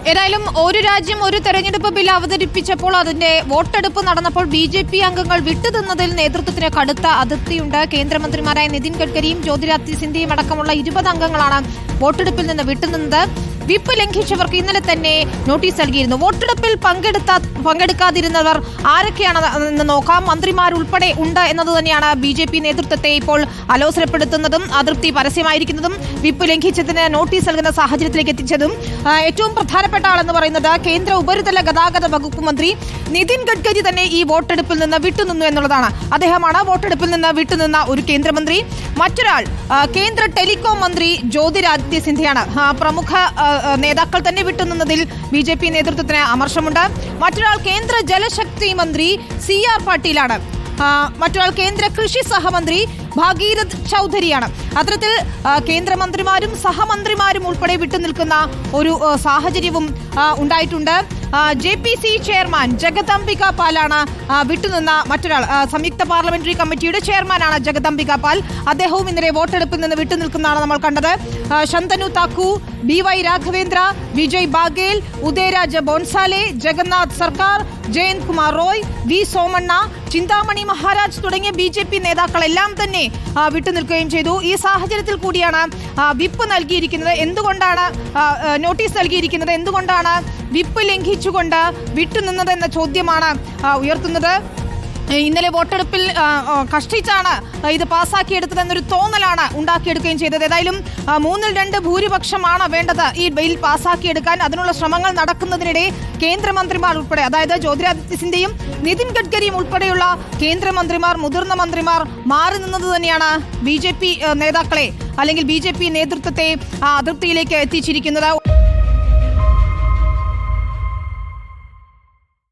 ഏതായാലും ഒരു രാജ്യം ഒരു തെരഞ്ഞെടുപ്പ് ബിൽ അവതരിപ്പിച്ചപ്പോൾ അതിന്റെ വോട്ടെടുപ്പ് നടന്നപ്പോൾ ബി.ജെ.പി. അംഗങ്ങൾ വിട്ടുനിന്നതിൽ നേതൃത്വത്തിന് കടുത്ത അതൃപ്തിയുണ്ട്. കേന്ദ്രമന്ത്രിമാരായ നിതിൻ ഗഡ്കരിയും ജ്യോതിരാദിത്യ സിന്ധ്യയും അടക്കമുള്ള 20 അംഗങ്ങളാണ് വോട്ടെടുപ്പിൽ നിന്ന് വിട്ടുനിന്നത്. വിപ്പ് ലംഘിച്ചവർക്ക് ഇന്നലെ തന്നെ നോട്ടീസ് നൽകിയിരുന്നു. വോട്ടെടുപ്പിൽ പങ്കെടുക്കാതിരുന്നവർ ആരൊക്കെയാണെന്ന് നോക്കാം. മന്ത്രിമാരുൾപ്പെടെ ഉണ്ട് എന്നത് തന്നെയാണ് ബി.ജെ.പി. നേതൃത്വത്തെ ഇപ്പോൾ അലോസരപ്പെടുത്തുന്നതും അതൃപ്തി പരസ്യമായിരിക്കുന്നതും വിപ്പ് ലംഘിച്ചതിന് നോട്ടീസ് നൽകുന്ന സാഹചര്യത്തിലേക്ക് എത്തിച്ചതും. ഏറ്റവും പ്രധാനപ്പെട്ട ആളെന്ന് പറയുന്നത് കേന്ദ്ര ഉപരിതല ഗതാഗത വകുപ്പ് മന്ത്രി നിതിൻ ഗഡ്കരി തന്നെ ഈ വോട്ടെടുപ്പിൽ നിന്ന് വിട്ടുനിന്നു എന്നുള്ളതാണ്. അദ്ദേഹമാണ് വോട്ടെടുപ്പിൽ നിന്ന് വിട്ടുനിന്ന ഒരു കേന്ദ്രമന്ത്രി. മറ്റൊരാൾ കേന്ദ്ര ടെലികോം മന്ത്രി ജ്യോതിരാദിത്യ സിന്ധ്യയാണ്. പ്രമുഖ നേതാക്കൾ തന്നെ വിട്ടുനിന്നതിൽ ബി.ജെ.പി. നേതൃത്വത്തിന് അമർഷമുണ്ട്. മറ്റൊരാൾ കേന്ദ്ര ജലശക്തി മന്ത്രി CR പാട്ടീലാണ്. മറ്റൊരാൾ കേന്ദ്ര കൃഷി സഹമന്ത്രി ഭാഗീരഥ് ചൗധരിയാണ്. അത്തരത്തിൽ കേന്ദ്രമന്ത്രിമാരും സഹമന്ത്രിമാരും ഉൾപ്പെടെ വിട്ടുനിൽക്കുന്ന ഒരു സാഹചര്യവും ഉണ്ടായിട്ടുണ്ട്. JPC ചെയർമാൻ ജഗദംബിക പാലാണ് വിട്ടുനിന്ന മറ്റൊരാൾ. സംയുക്ത പാർലമെന്ററി കമ്മിറ്റിയുടെ ചെയർമാനാണ് ജഗദംബിക പാൽ. അദ്ദേഹവും ഇന്നലെ വോട്ടെടുപ്പിൽ നിന്ന് വിട്ടുനിൽക്കുന്നതാണ് നമ്മൾ കണ്ടത്. ശന്തനു താക്കു, BY രാഘവേന്ദ്ര, വിജയ് ബാഗേൽ, ഉദയരാജ ബോൺസാലെ, ജഗന്നാഥ് സർക്കാർ, ജയന്ത് കുമാർ റോയ്, V സോമണ്ണ, ചിന്താമണി മഹാരാജ് തുടങ്ങിയ ബി.ജെ.പി. നേതാക്കളെല്ലാം തന്നെ വിട്ടുനിൽക്കുകയും ചെയ്തു. ഈ സാഹചര്യത്തിൽ കൂടിയാണ് വിപ്പ് നൽകിയിരിക്കുന്നത്. എന്തുകൊണ്ടാണ് നോട്ടീസ് നൽകിയിരിക്കുന്നത്, എന്തുകൊണ്ടാണ് വിപ്പ് ലംഘിച്ചുകൊണ്ട് വിട്ടുനിന്നത് എന്ന ചോദ്യമാണ് ഉയർത്തുന്നത്. ഇന്നലെ വോട്ടെടുപ്പിൽ കഷ്ടിച്ചാണ് ഇത് പാസ്സാക്കിയെടുത്തതെന്നൊരു തോന്നലാണ് ഉണ്ടാക്കിയെടുക്കുകയും ചെയ്തത്. ഏതായാലും 3-2 ഭൂരിപക്ഷമാണ് വേണ്ടത് ഈ ബിൽ പാസ്സാക്കിയെടുക്കാൻ. അതിനുള്ള ശ്രമങ്ങൾ നടക്കുന്നതിനിടെ കേന്ദ്രമന്ത്രിമാർ ഉൾപ്പെടെ, അതായത് ജ്യോതിരാദിത്യ സിന്ധ്യയും നിതിൻ ഗഡ്കരിയും ഉൾപ്പെടെയുള്ള കേന്ദ്രമന്ത്രിമാർ, മുതിർന്ന മന്ത്രിമാർ മാറി നിന്നത് തന്നെയാണ് ബി.ജെ.പി. നേതാക്കളെ അല്ലെങ്കിൽ ബി.ജെ.പി. നേതൃത്വത്തെ അതൃപ്തിയിലേക്ക് എത്തിച്ചിരിക്കുന്നത്.